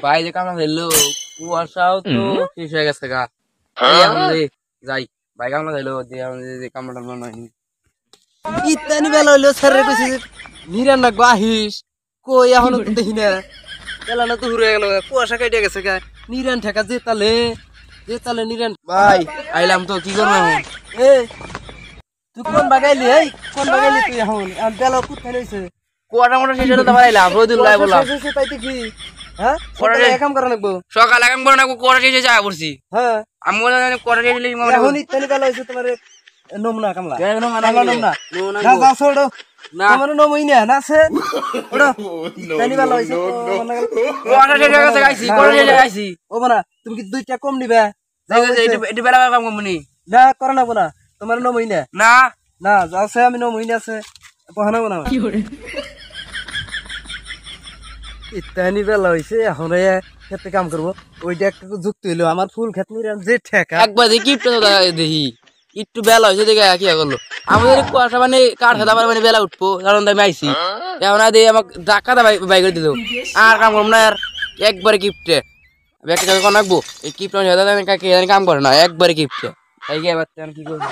ভাই যে কামড়া ধরলো কুয়াশাও তো শেষ হয়ে গেছে গা যাই ভাই কামড়া ধরলো যে কামড়া হয়নি ইত্যানি বেলা হইলো স্যারে কইছে নিরান না গাহিস কই এখনো তো দেখি না বেলা না তো হুরে গেল কুয়াশা কেটে গেছে গা নিরান ঠেকা যে তালে নিরান ভাই আইলাম তো কি করবো এখন এ তুই কোন বাগাইলি এই কোন বাগাইলি তুই এখন বেলা কোথায় লইছে কুয়াটা মোটা শেষ হতে পারাইলাম রোদুল লাই বললাম তাইতে কি হ্যাঁ সকালে কাম করা লাগবো সকাল একাম করে না কুয়াটা শেষে যা পড়ছি হ্যাঁ আমি কুয়াটা শেষে এখন ইত্যানি বেলা হইছে তোমার নমুনা কামলা নমুনা না না যাও ছোড়ো না তোমার নমই না না আছে ওড়ো ইত্যানি বেলা হইছে কুয়াটা শেষ হয়ে গেছে গাইছি কুয়াটা শেষে গাইছি ও বনা তুমি কি দুইটা কম নিবে এটি বেলা কাম করবো নি না করে না বোনা তোমার নমই না না না যাচ্ছে আমি নমই না আছে পহানা বোনা ইত্যানি বেলা হইছে এখন খেতে কাম করবো ওইটা একটা যুক্ত হইলো আমার ফুল খেত নিরাম যে ঠেকা একবার দেখি দেখি একটু বেলা হয়েছে দেখে কি করলো আমাদের কুয়াশা মানে কাঠ খাতা মানে বেলা উঠবো কারণ আমি আইসি এখন আদি আমাকে ধাক্কা বাই করে দিল আর কাম করবো না আর একবারে কিপটে একটা কাম রাখবো এই কিপটা কাম করে না একবারে কিপটে তাই কি এবার কি করবো